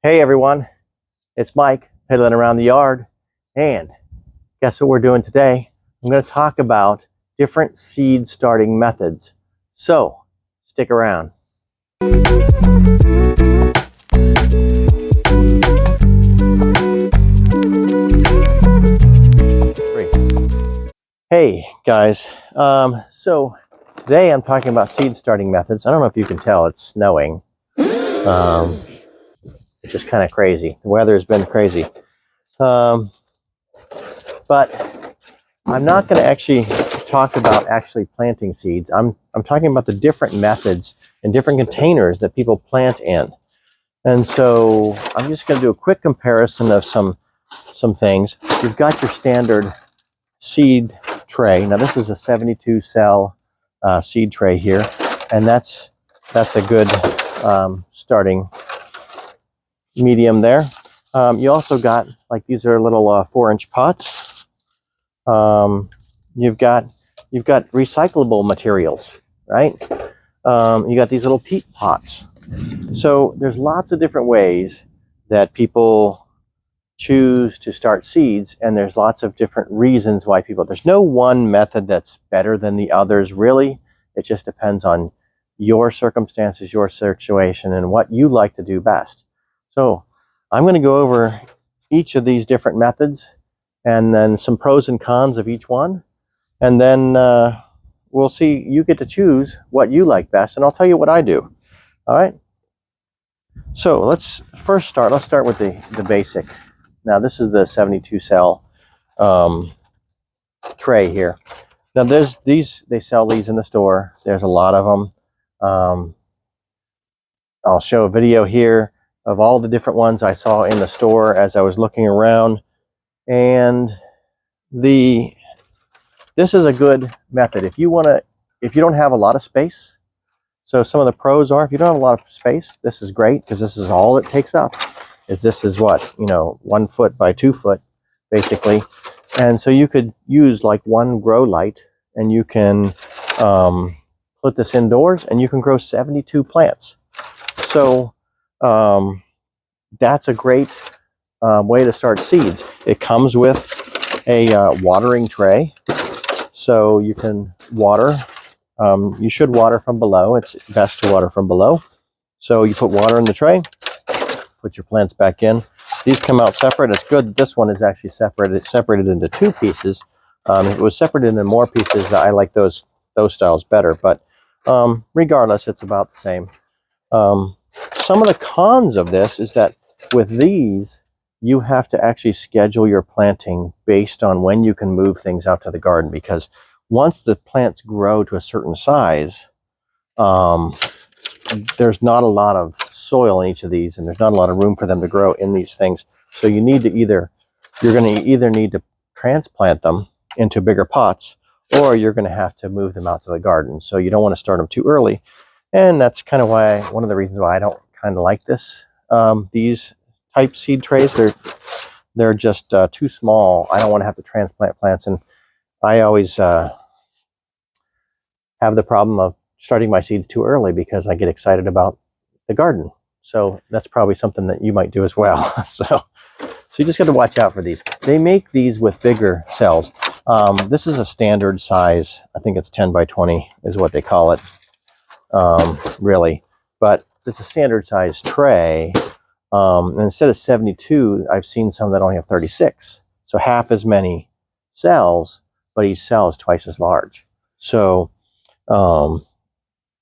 Hey everyone, it's Mike, piddling around the yard, and guess what we're doing today? I'm going to talk about different seed starting methods. So, stick around. Hey guys, so today I'm talking about seed starting methods. I don't know if you can tell, it's snowing. It's just kind of crazy. The weather has been crazy. But I'm not going to actually talk about actually planting seeds. I'm talking about the different methods and different containers that people plant in. And so I'm just going to do a quick comparison of some things. You've got your standard seed tray. Now this is a 72 cell seed tray here, and that's a good starting medium there. You also got, like, these are little 4-inch pots. You've got recyclable materials, right? You got these little peat pots. So there's lots of different ways that people choose to start seeds, and there's lots of different reasons why people, there's no one method that's better than the others, really. It just depends on your circumstances, your situation, and what you like to do best. So I'm going to go over each of these different methods and then some pros and cons of each one. And then we'll see, you get to choose what you like best, and I'll tell you what I do. All right. So let's start with the basic. Now this is the 72 cell tray here. Now they sell these in the store. There's a lot of them. I'll show a video here of all the different ones I saw in the store as I was looking around. And this is a good method if you don't have a lot of space. So some of the pros are, if you don't have a lot of space, this is great, because this is all it takes up. This is what, 1 foot by 2 foot, basically. And so you could use like one grow light, and you can put this indoors, and you can grow 72 plants. So that's a great way to start seeds. It comes with a watering tray, so you can water. You should water from below. It's best to water from below. So you put water in the tray, put your plants back in. These come out separate. It's good that this one is actually separated. It's separated into 2 pieces. If it was separated into more pieces, I like those styles better. But regardless, it's about the same. Some of the cons of this is that with these, you have to actually schedule your planting based on when you can move things out to the garden, because once the plants grow to a certain size, there's not a lot of soil in each of these, and there's not a lot of room for them to grow in these things. So you need to you're going to either need to transplant them into bigger pots, or you're going to have to move them out to the garden. So you don't want to start them too early. And that's kind of one of the reasons why I don't kind of like these type seed trays. They're just too small. I don't want to have to transplant plants, and I always have the problem of starting my seeds too early because I get excited about the garden. So that's probably something that you might do as well. So you just got to watch out for these. They make these with bigger cells. This is a standard size. I think it's 10 by 20 is what they call it. Really, but it's a standard size tray. And instead of 72, I've seen some that only have 36. So half as many cells, but each cell is twice as large. So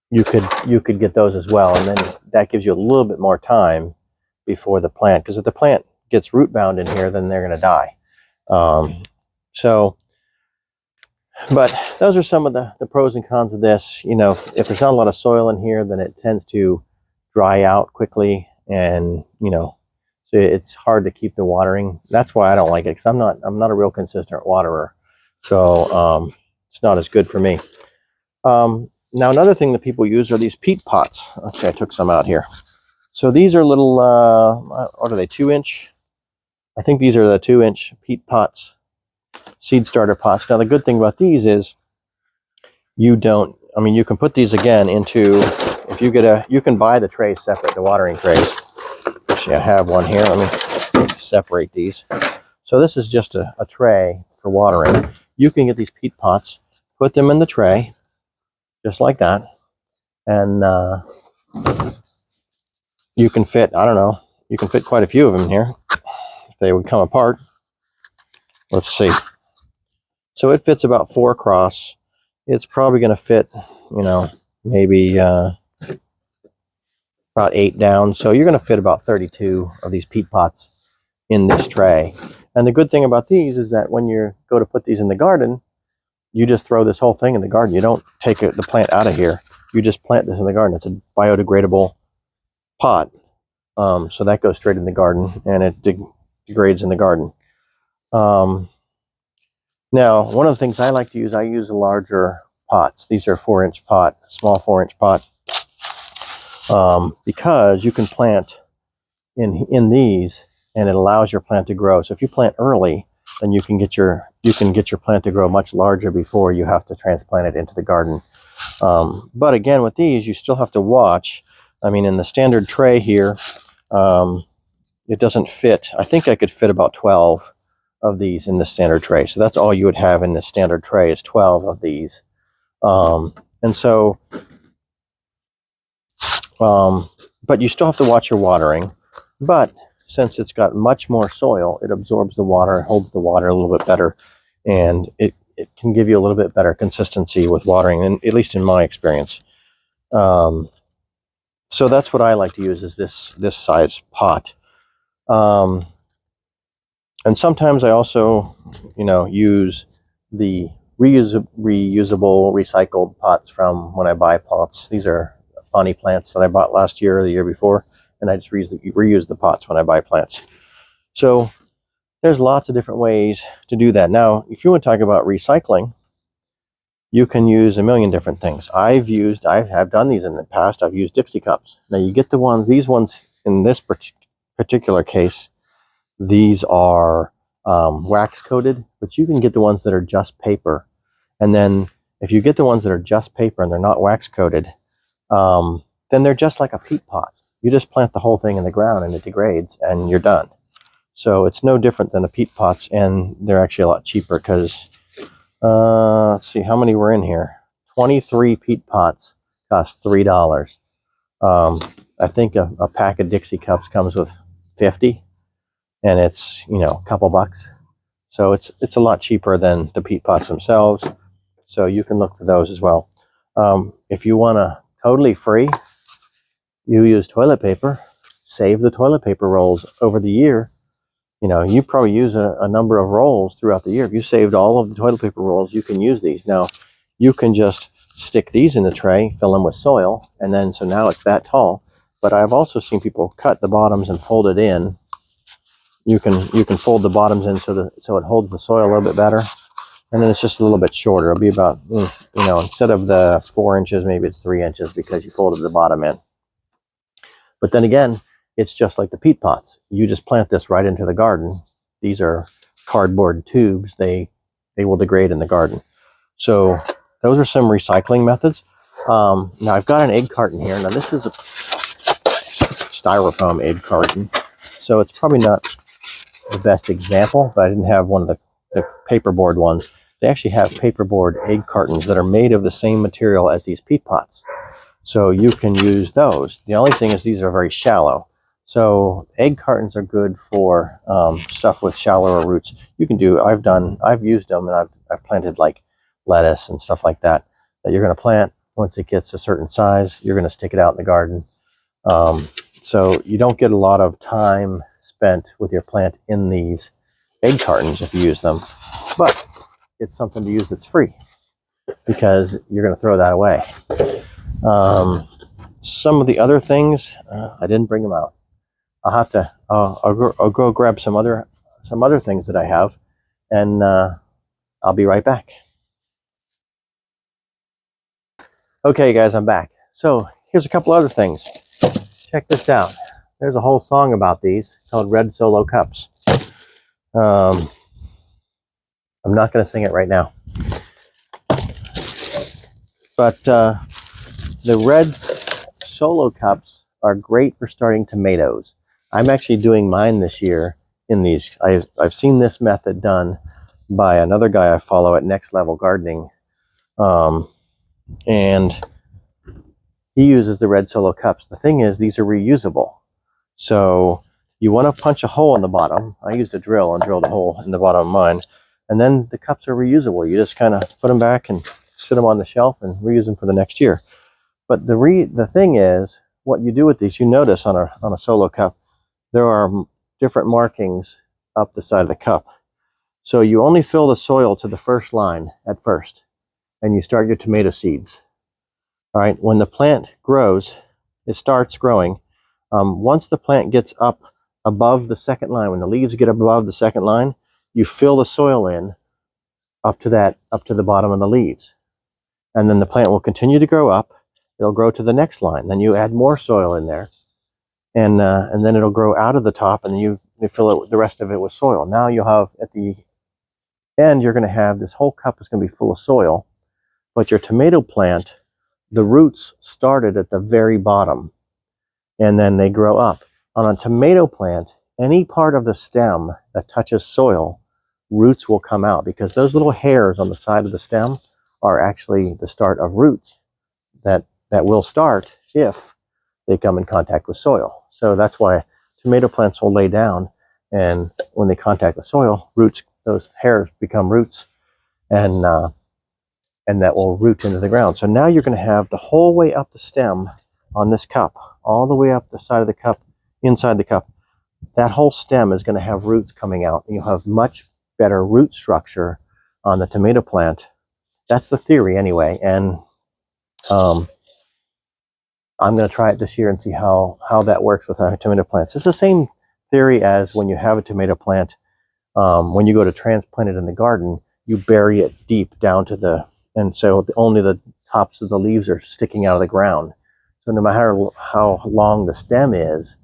you could get those as well, and then that gives you a little bit more time before the plant, because if the plant gets root bound in here, then they're going to die. But those are some of the pros and cons of this. If there's not a lot of soil in here, then it tends to dry out quickly, and so it's hard to keep the watering. That's why I don't like it, because I'm not a real consistent waterer. So it's not as good for me. Now another thing that people use are these peat pots. Actually, I took some out here. So these are little, what are they, 2-inch? I think these are the 2-inch peat pots, seed starter pots. Now the good thing about these is you can put these again into, you can buy the trays separate, the watering trays. Actually, I have one here. Let me separate these. So this is just a tray for watering. You can get these peat pots, put them in the tray, just like that. And you can fit, I don't know, you can fit quite a few of them in here. If they would come apart. Let's see. So it fits about 4 across. It's probably going to fit, you know, maybe about 8 down. So you're going to fit about 32 of these peat pots in this tray. And the good thing about these is that when you go to put these in the garden, you just throw this whole thing in the garden. You don't take the plant out of here. You just plant this in the garden. It's a biodegradable pot. So that goes straight in the garden, and it degrades in the garden. Now, one of the things I like to use, I use larger pots. These are 4-inch pot, small 4-inch pot, because you can plant in these, and it allows your plant to grow. So if you plant early, then you can get your plant to grow much larger before you have to transplant it into the garden. But again, with these, you still have to watch. I mean, in the standard tray here, it doesn't fit. I think I could fit about 12 of these in the standard tray. So that's all you would have in the standard tray is 12 of these. And so, but you still have to watch your watering. But since it's got much more soil, it absorbs the water, holds the water a little bit better, and it can give you a little bit better consistency with watering, and at least in my experience. So that's what I like to use, is this size pot. And sometimes I also, you know, use the reusable, recycled pots from when I buy pots. These are bunny plants that I bought last year or the year before, and I just reuse the pots when I buy plants. So there's lots of different ways to do that. Now, if you want to talk about recycling, you can use a million different things. I have done these in the past. I've used Dixie cups. Now you get these ones in this particular case, these are wax coated, but you can get the ones that are just paper. And then if you get the ones that are just paper and they're not wax coated, then they're just like a peat pot. You just plant the whole thing in the ground and it degrades and you're done. So it's no different than the peat pots, and they're actually a lot cheaper because, let's see how many were in here. 23 peat pots cost $3. I think a pack of Dixie cups comes with 50, and it's, you know, a couple bucks. So it's a lot cheaper than the peat pots themselves. So you can look for those as well. If you want to totally free, you use toilet paper. Save the toilet paper rolls over the year. You know, you probably use a number of rolls throughout the year. If you saved all of the toilet paper rolls, you can use these. Now, you can just stick these in the tray, fill them with soil, and then so now it's that tall. But I've also seen people cut the bottoms and fold it in. You can fold the bottoms in so it holds the soil a little bit better, and then it's just a little bit shorter. It'll be about, you know, instead of the 4 inches, maybe it's 3 inches because you folded the bottom in. But then again, it's just like the peat pots. You just plant this right into the garden. These are cardboard tubes. They will degrade in the garden. So those are some recycling methods. Now I've got an egg carton here. Now this is a styrofoam egg carton, so it's probably not the best example, but I didn't have one of the paperboard ones. They actually have paperboard egg cartons that are made of the same material as these peat pots. So you can use those. The only thing is these are very shallow. So egg cartons are good for stuff with shallower roots. You can do, I've used them, and I've planted like lettuce and stuff like that you're going to plant. Once it gets a certain size, you're going to stick it out in the garden. So you don't get a lot of time spent with your plant in these egg cartons if you use them, but it's something to use that's free because you're going to throw that away. Some of the other things, I didn't bring them out. I'll have to, I'll go grab some other things that I have, and I'll be right back. Okay guys, I'm back. So here's a couple other things. Check this out. There's a whole song about these called Red Solo Cups. I'm not going to sing it right now. But the red Solo Cups are great for starting tomatoes. I'm actually doing mine this year in these. I've seen this method done by another guy I follow at Next Level Gardening, and he uses the red Solo cups. The thing is, these are reusable, so you want to punch a hole in the bottom. I used a drill and drilled a hole in the bottom of mine, and then the cups are reusable. You just kind of put them back and sit them on the shelf and reuse them for the next year. But the thing is, what you do with these, you notice on a Solo cup, there are different markings up the side of the cup. So you only fill the soil to the first line at first, and you start your tomato seeds. All right, when the plant grows, it starts growing. Once the plant gets up above the second line, when the leaves get above the second line, you fill the soil in up to the bottom of the leaves. And then the plant will continue to grow up. It'll grow to the next line. Then you add more soil in there, and then it'll grow out of the top, and then you fill it, the rest of it with soil. Now you'll have, at the end, you're going to have this whole cup is going to be full of soil, but your tomato plant, the roots started at the very bottom, and then they grow up. On a tomato plant, any part of the stem that touches soil, roots will come out, because those little hairs on the side of the stem are actually the start of roots that will start if they come in contact with soil. So that's why tomato plants will lay down, and when they contact the soil, roots, those hairs become roots, and that will root into the ground. So now you're going to have the whole way up the stem on this cup, all the way up the side of the cup, inside the cup. That whole stem is going to have roots coming out, and you'll have much better root structure on the tomato plant. That's the theory anyway, and I'm going to try it this year and see how that works with our tomato plants. It's the same theory as when you have a tomato plant. When you go to transplant it in the garden, you bury it deep down to and so only the tops of the leaves are sticking out of the ground. So no matter how long the stem is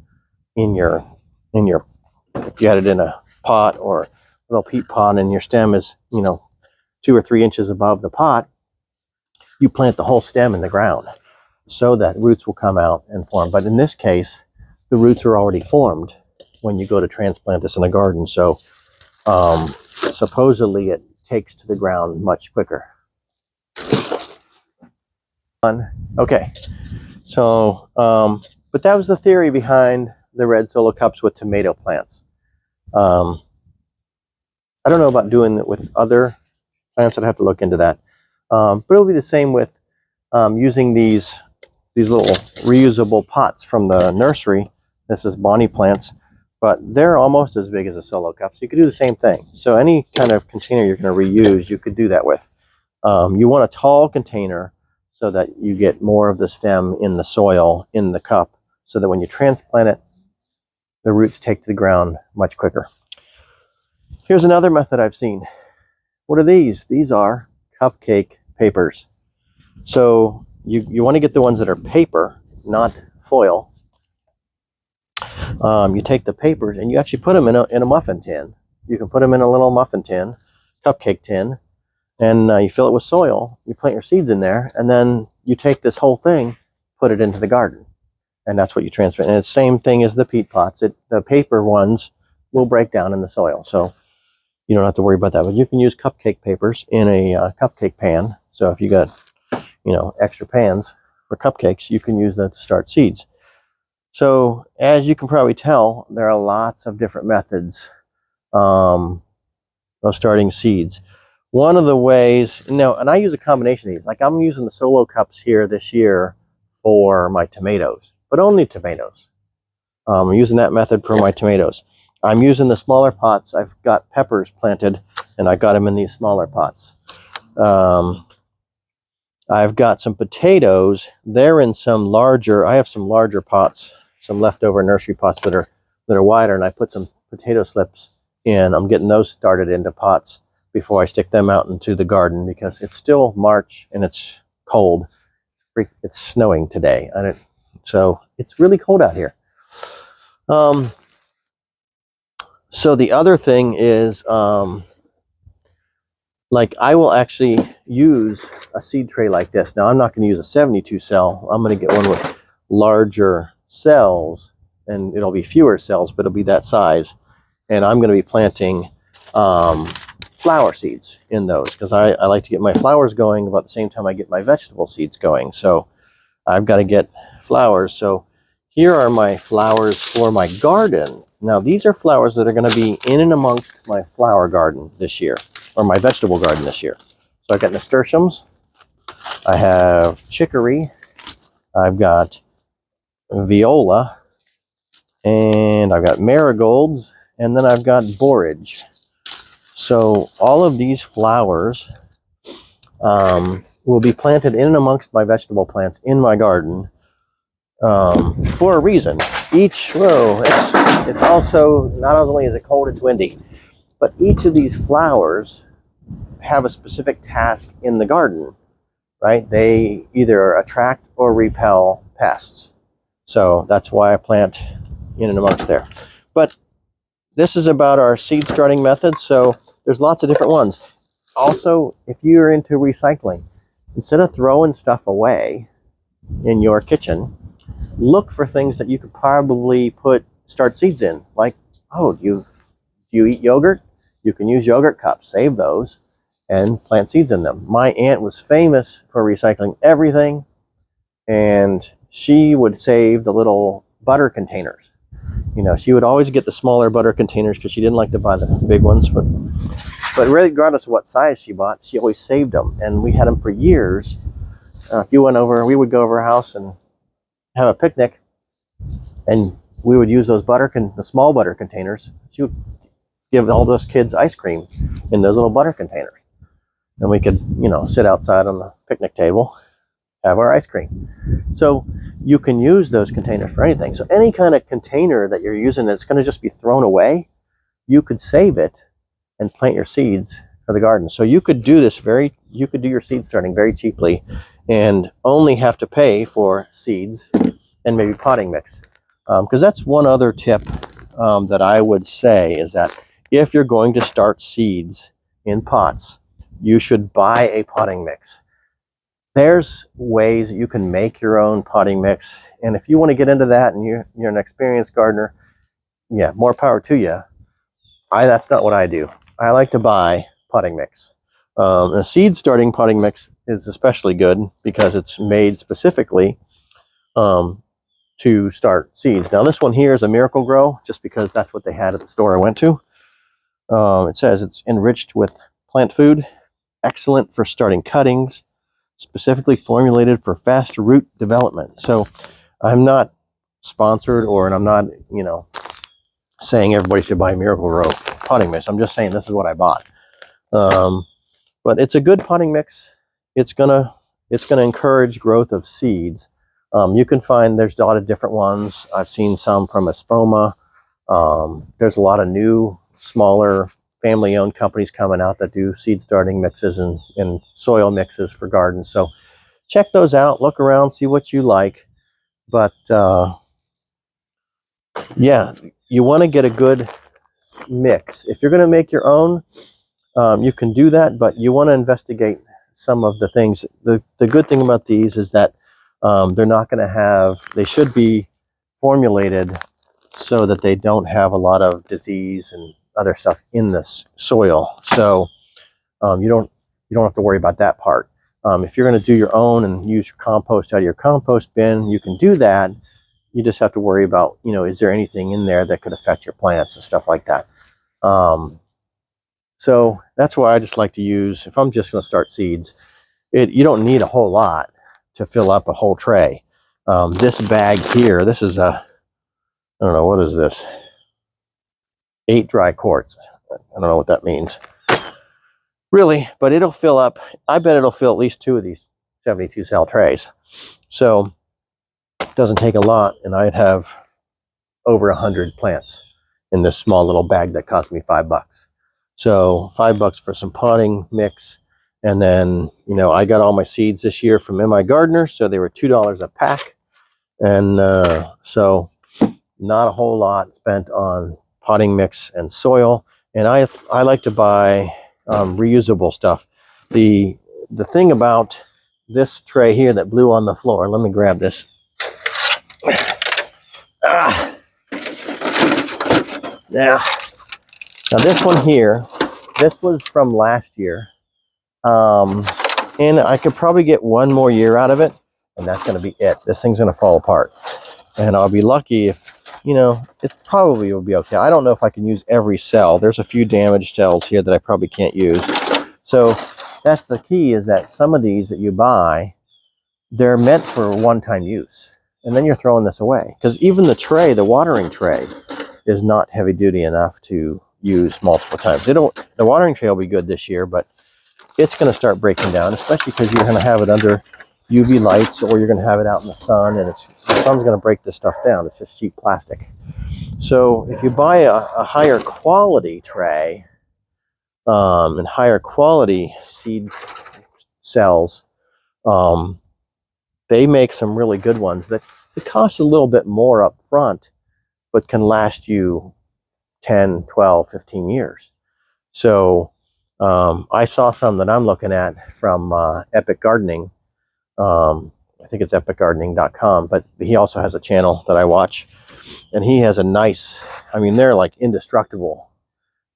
in your, if you had it in a pot or a little peat pot and your stem is, 2 or 3 inches above the pot, you plant the whole stem in the ground so that roots will come out and form. But in this case, the roots are already formed when you go to transplant this in a garden. So supposedly it takes to the ground much quicker. Okay, so but that was the theory behind the red Solo cups with tomato plants. I don't know about doing it with other plants. I'd have to look into that. But it'll be the same with using these little reusable pots from the nursery. This is Bonnie plants, but they're almost as big as a Solo cup, so you could do the same thing. So any kind of container you're going to reuse, you could do that with. You want a tall container so that you get more of the stem in the soil in the cup, so that when you transplant it, the roots take to the ground much quicker. Here's another method I've seen. What are these? These are cupcake papers. So you want to get the ones that are paper, not foil. You take the papers and you actually put them in a muffin tin. You can put them in a little muffin tin, cupcake tin, and you fill it with soil. You plant your seeds in there, and then you take this whole thing, put it into the garden, and that's what you transplant. And it's the same thing as the peat pots. The paper ones will break down in the soil, so you don't have to worry about that. But you can use cupcake papers in a cupcake pan. So if you got extra pans for cupcakes, you can use that to start seeds. So as you can probably tell, there are lots of different methods of starting seeds. One of the ways, and I use a combination of these. Like I'm using the Solo cups here this year for my tomatoes, but only tomatoes. I'm using that method for my tomatoes. I'm using the smaller pots. I've got peppers planted, and I got them in these smaller pots. I've got some potatoes. They're in some larger. I have some larger pots, some leftover nursery pots that are wider, and I put some potato slips in. I'm getting those started into pots before I stick them out into the garden, because it's still March and it's cold. It's snowing today, so it's really cold out here. So the other thing is, like I will actually use a seed tray like this. Now I'm not going to use a 72 cell. I'm going to get one with larger cells and it'll be fewer cells, but it'll be that size. And I'm going to be planting flower seeds in those because I like to get my flowers going about the same time I get my vegetable seeds going. So I've got to get flowers. So here are my flowers for my garden. Now these are flowers that are going to be in and amongst my flower garden this year, or my vegetable garden this year. So I've got nasturtiums, I have chicory, I've got viola, and I've got marigolds, and then I've got borage. So all of these flowers will be planted in and amongst my vegetable plants in my garden for a reason. Each row, it's also, not only is it cold, it's windy, but each of these flowers have a specific task in the garden, right? They either attract or repel pests. So that's why I plant in and amongst there. But this is about our seed starting method. So there's lots of different ones. Also, if you're into recycling, instead of throwing stuff away in your kitchen, look for things that you could probably start seeds in. Like, oh, do you eat yogurt? You can use yogurt cups, save those, and plant seeds in them. My aunt was famous for recycling everything, and she would save the little butter containers. You know, she would always get the smaller butter containers because she didn't like to buy the big ones. But regardless of what size she bought, she always saved them, and we had them for years. If you went over, we would go over her house and have a picnic, and we would use those the small butter containers. She would give all those kids ice cream in those little butter containers, and we could, you know, sit outside on the picnic table, have our ice cream. So you can use those containers for anything. So any kind of container that you're using that's going to just be thrown away, you could save it and plant your seeds for the garden. So you could do this you could do your seed starting very cheaply and only have to pay for seeds and maybe potting mix. Because that's one other tip that I would say is that if you're going to start seeds in pots, you should buy a potting mix. There's ways you can make your own potting mix. And if you want to get into that and you're an experienced gardener, yeah, more power to you. That's not what I do. I like to buy potting mix. A seed starting potting mix is especially good because it's made specifically to start seeds. Now this one here is a Miracle Grow, just because that's what they had at the store I went to. It says it's enriched with plant food, excellent for starting cuttings, specifically formulated for fast root development. So I'm not sponsored, and I'm not, you know, saying everybody should buy Miracle Grow potting mix. I'm just saying this is what I bought. But it's a good potting mix. It's gonna encourage growth of seeds. You can find there's a lot of different ones. I've seen some from Espoma. There's a lot of new, smaller, family-owned companies coming out that do seed starting mixes and soil mixes for gardens. So check those out. Look around, see what you like. But yeah, you want to get a good mix. If you're going to make your own, you can do that, but you want to investigate some of the things. The good thing about these is that they're not going to have, they should be formulated so that they don't have a lot of disease and other stuff in the soil. So you don't have to worry about that part. If you're going to do your own and use your compost out of your compost bin, you can do that. You just have to worry about, you know, is there anything in there that could affect your plants and stuff like that. So that's why I just like to use, if I'm just going to start seeds, you don't need a whole lot to fill up a whole tray. This bag here, this is I don't know, what is this? 8 dry quarts. I don't know what that means. Really, but it'll fill up, I bet it'll fill at least 2 of these 72 cell trays. So it doesn't take a lot, and I'd have over 100 plants in this small little bag that cost me $5. So $5 for some potting mix. And then, you know, I got all my seeds this year from My Gardener, so they were $2 a pack. And so not a whole lot spent on potting mix and soil. And I like to buy reusable stuff. The thing about this tray here that blew on the floor, let me grab this. Now this one here, this was from last year. And I could probably get one more year out of it, and that's going to be it. This thing's going to fall apart. And I'll be lucky if, you know, it probably will be okay. I don't know if I can use every cell. There's a few damaged cells here that I probably can't use. So that's the key, is that some of these that you buy, they're meant for one-time use. And then you're throwing this away. Because even the tray, the watering tray, is not heavy-duty enough to use multiple times. The watering tray will be good this year, but it's going to start breaking down, especially because you're going to have it under UV lights, or you're going to have it out in the sun, and the sun's going to break this stuff down. It's just cheap plastic. So if you buy a higher quality tray and higher quality seed cells, they make some really good ones that cost a little bit more up front, but can last you 10, 12, 15 years. So I saw some that I'm looking at from Epic Gardening. I think it's epicgardening.com, but he also has a channel that I watch, and he has a nice, I mean, they're like indestructible.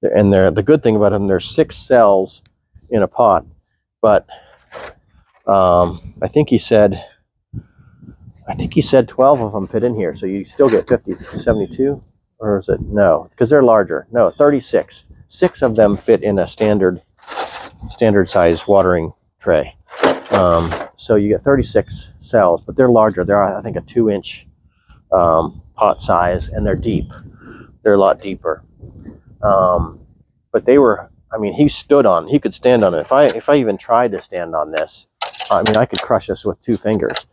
And the good thing about them, there's 6 cells in a pot, but I think he said 12 of them fit in here, so you still get 50, 72, or is it? No, because they're larger. No, 36. 6 of them fit in a standard size watering tray. So you get 36 cells, but they're larger. They're, I think, a 2-inch pot size, and they're deep. They're a lot deeper. But they were, I mean, he could stand on it. If I even tried to stand on this, I mean, I could crush this with 2 fingers.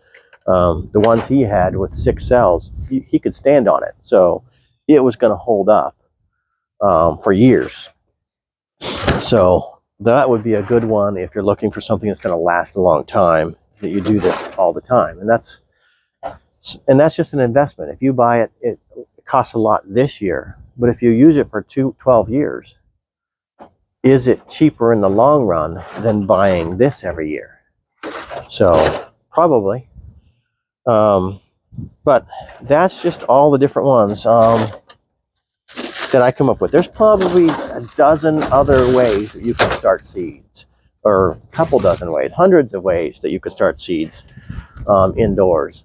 The ones he had with 6 cells, he could stand on it. So it was going to hold up for years. So that would be a good one if you're looking for something that's going to last a long time, that you do this all the time. And that's just an investment. If you buy it, it costs a lot this year. But if you use it for 12 years, is it cheaper in the long run than buying this every year? So probably. But that's just all the different ones that I come up with. There's probably a dozen other ways that you can start seeds, or a couple dozen ways, hundreds of ways that you could start seeds indoors.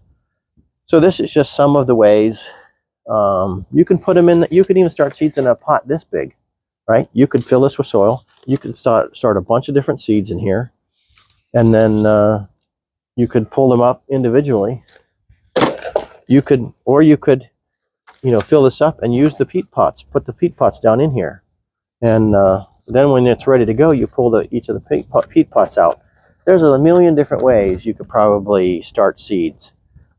So this is just some of the ways. You can put them in. You could even start seeds in a pot this big, right? You could fill this with soil. You could start a bunch of different seeds in here, and then you could pull them up individually. You could, fill this up and use the peat pots. Put the peat pots down in here, and then when it's ready to go, you pull each of the peat pots out. There's a million different ways you could probably start seeds.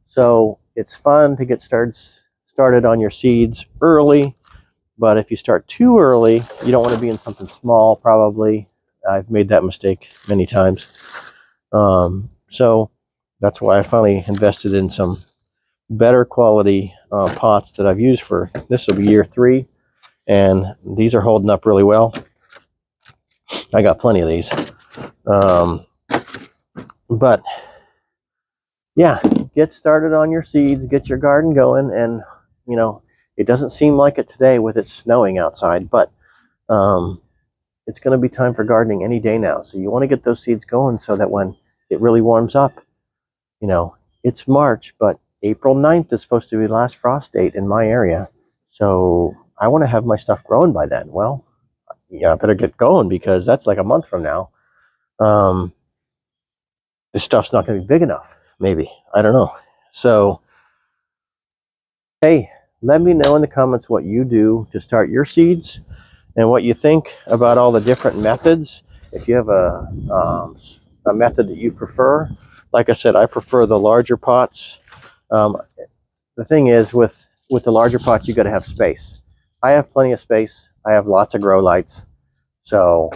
So it's fun to get started on your seeds early, but if you start too early, you don't want to be in something small, probably. I've made that mistake many times. So that's why I finally invested in some better quality pots that I've used for, this will be year 3, and these are holding up really well. I got plenty of these. But yeah, get started on your seeds, get your garden going, and it doesn't seem like it today with it snowing outside, but it's going to be time for gardening any day now. So you want to get those seeds going so that when it really warms up, it's March, but April 9th is supposed to be the last frost date in my area. So I want to have my stuff growing by then. Well, I better get going, because that's like a month from now. This stuff's not going to be big enough. Maybe. I don't know. So, hey, let me know in the comments what you do to start your seeds and what you think about all the different methods. If you have a method that you prefer. Like I said, I prefer the larger pots. The thing is, with the larger pots, you got to have space. I have plenty of space. I have lots of grow lights. So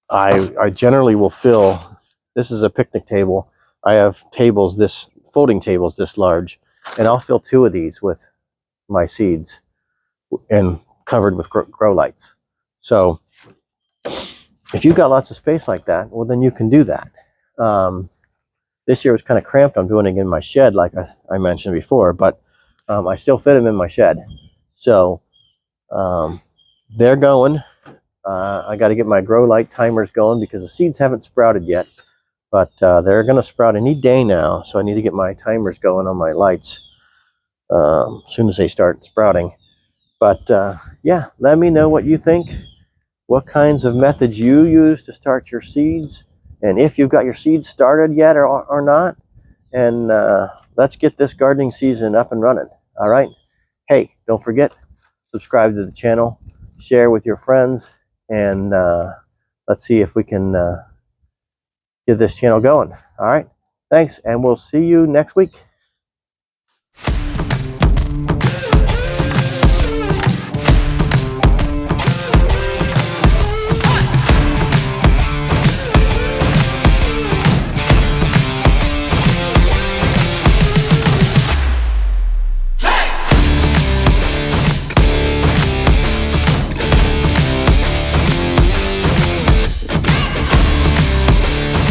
I generally will fill, this is a picnic table. I have folding tables this large, and I'll fill 2 of these with my seeds and covered with grow lights. So if you've got lots of space like that, well, then you can do that. This year was kind of cramped. I'm doing it in my shed, like I mentioned before, but I still fit them in my shed. So they're going. I got to get my grow light timers going because the seeds haven't sprouted yet. But they're going to sprout any day now. So I need to get my timers going on my lights as soon as they start sprouting. But yeah, let me know what you think. What kinds of methods you use to start your seeds. And if you've got your seeds started yet or not. And let's get this gardening season up and running. All right. Hey, don't forget, subscribe to the channel, share with your friends, and let's see if we can get this channel going. All right. Thanks, and we'll see you next week.